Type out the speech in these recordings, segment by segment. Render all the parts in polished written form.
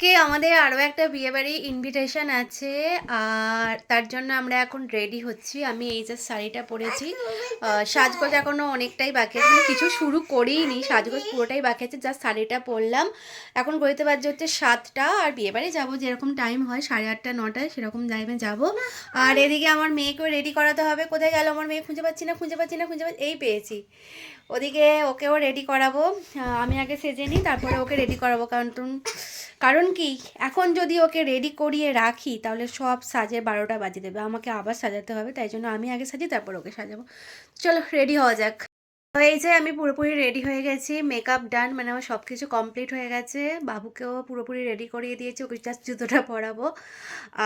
আজকে আমাদের আরও একটা বিয়েবাড়ি ইনভিটেশন আছে, আর তার জন্য আমরা এখন রেডি হচ্ছি। আমি এই যে শাড়িটা পরেছি, সাজগোজ এখনও অনেকটাই বাকি আছে, মানে কিছু শুরু করিনি, সাজগোজ পুরোটাই বাকি আছে, জাস্ট শাড়িটা পরলাম। এখন ঘড়িতে বাজছে হচ্ছে 7টা, আর বিয়েবাড়ি যাবো যেরকম টাইম হয় 8:30 9টায় সেরকম টাইমে যাবো। আর এদিকে আমার মেয়েকেও রেডি করাতে হবে। কোথায় গেল আমার মেয়ে? খুঁজে পাচ্ছি না। এই পেয়েছি। ওদিকে ওকেও রেডি করাবো। আমি আগে সেজে নিই, তারপরে ওকে রেডি করাবো। কারণ কি, এখন যদি ওকে রেডি করিয়ে রাখি তাহলে সব সাজে 12টা বাজিয়ে দেবে, আমাকে আবার সাজাতে হবে। তাই জন্য আমি আগে সাজি, তারপর ওকে সাজাবো। চলো রেডি হওয়া যাক। তো এই যে আমি পুরোপুরি রেডি হয়ে গেছি, মেকআপ ডান, মানে আমার সব কিছু কমপ্লিট হয়ে গেছে। বাবুকেও পুরোপুরি রেডি করিয়ে দিয়েছি, ওকে জাস্ট জুতোটা পরাবো।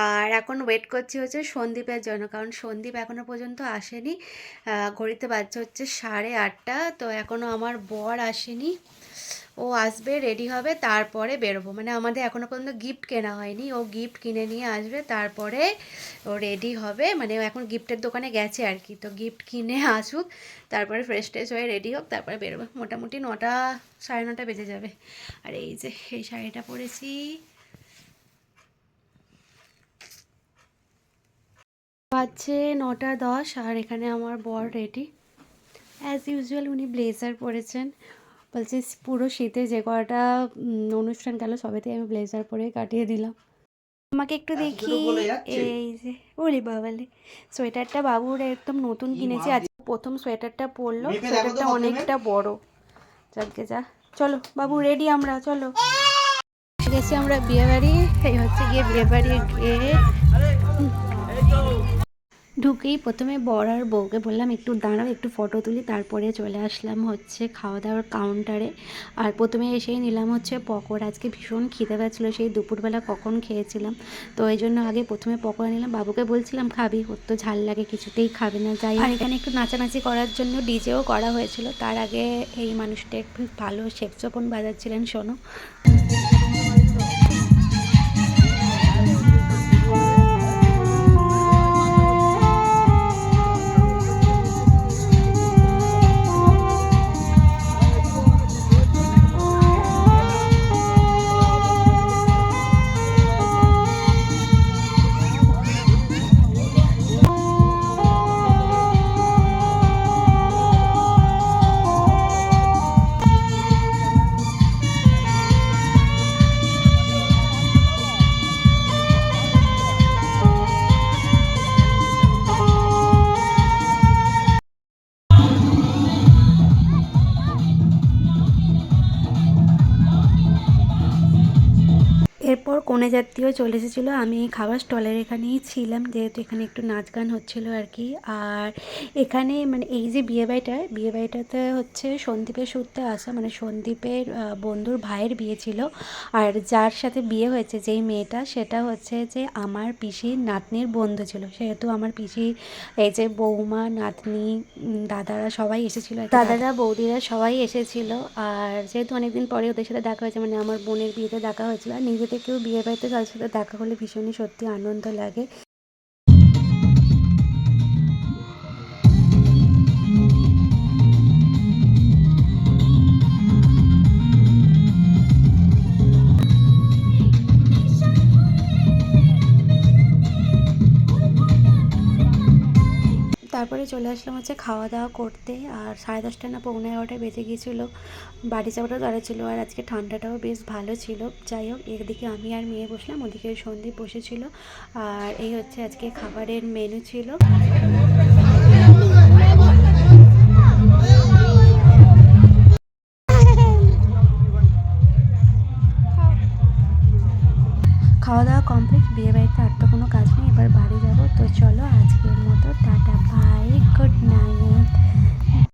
আর এখন ওয়েট করছি হচ্ছে সন্দীপের জন্য, কারণ সন্দীপ এখনও পর্যন্ত আসেনি। ঘড়িতে বাজছে হচ্ছে 8:30, তো এখনও আমার বর আসেনি। ও আসবে, রেডি হবে, তারপরে বেরোবো। মানে আমাদের এখনও পর্যন্ত গিফট কেনা হয়নি, ও গিফট কিনে নিয়ে আসবে, তারপরে ও রেডি হবে। মানে ও এখন গিফটের দোকানে গেছে আর কি, তো গিফট কিনে আসুক, তারপরে ফ্রেশ ট্রেশ হয়ে রেডি হোক, তারপরে বেরোবে। মোটামুটি 9টা 9:30 বেজে যাবে। আর এই যে এই শাড়িটা পরেছি। বাজছে 9:10, আর এখানে আমার বর রেডি অ্যাজ ইউজুয়াল। উনি ব্লেজার পরেছেন, বলছে পুরো শীতে যে কটা অনুষ্ঠান গেল সবেতেই আমি ব্লেজার পরে কাটিয়ে দিলাম। আমাকে একটু দেখি। এই যে ওরে বাবালে, সোয়েটারটা বাবুর একদম নতুন কিনেছি, আজ প্রথম সোয়েটারটা পরলো। সোয়েটারটা অনেকটা বড়। যাকে যা, চলো বাবু রেডি, আমরা চলো গেছি আমরা বিয়ে বাড়ি। এই হচ্ছে গিয়ে বিয়ে বাড়ির গেট। ঢুকেই প্রথমে বর আর বউকে বললাম একটু দাঁড়াও, একটু ফটো তুলি, তারপরে চলে আসলাম হচ্ছে খাওয়া দাওয়ার কাউন্টারে। আর প্রথমে এসেই নিলাম হচ্ছে পকোড়া। আজকে ভীষণ খিদে পাচ্ছিলো, সেই দুপুরবেলা কখন খেয়েছিলাম, তো এই জন্য আগে প্রথমে পকোড়া নিলাম। বাবুকে বলছিলাম খাবি, ওর তো ঝাল লাগে, কিছুতেই খাবে না। যাই, আর এখানে একটু নাচানাচি করার জন্য ডিজেও করা হয়েছিল। তার আগে এই মানুষটা একটু ভালো সেক্সোফোন বাজাচ্ছিলেন, শোনো। এরপর কনে যাত্রীও চলে এসেছিলো। আমি খাবার স্টলের এখানেই ছিলাম, যেহেতু এখানে একটু নাচ গান হচ্ছিলো আর কি। আর এখানে মানে এই যে বিয়েবাড়িটাতে হচ্ছে সন্দীপের সূত্রে আসা, মানে সন্দীপের বন্ধুর ভাইয়ের বিয়ে ছিল। আর যার সাথে বিয়ে হয়েছে যেই মেয়েটা, সেটা হচ্ছে যে আমার পিসির নাতনির বন্ধু ছিল। সেহেতু আমার পিসির এই যে বৌমা, নাতনি, দাদারা সবাই এসেছিলো, দাদারা বৌদিরা সবাই এসেছিলো। আর যেহেতু অনেকদিন পরে ওদের সাথে দেখা হয়েছে, মানে আমার বোনের বিয়েতে দেখা হয়েছিল, আর নিজে থেকেও বিয়ে বাড়িতে তাদের সাথে দেখা হলে ভীষণই সত্যি আনন্দ লাগে। তারপরে চলে আসলাম হচ্ছে খাওয়া দাওয়া করতে। আর 10:30 না 11:45 বেজে গিয়েছিলো। বাড়ি যাওয়াটাও তাড়া ছিল, আর আজকে ঠান্ডাটাও বেশ ভালো ছিল। যাই হোক, এদিকে আমি আর মেয়ে বসলাম, ওদিকে সন্দীপ বসেছিল। আর এই হচ্ছে আজকে খাবারের মেনু ছিল।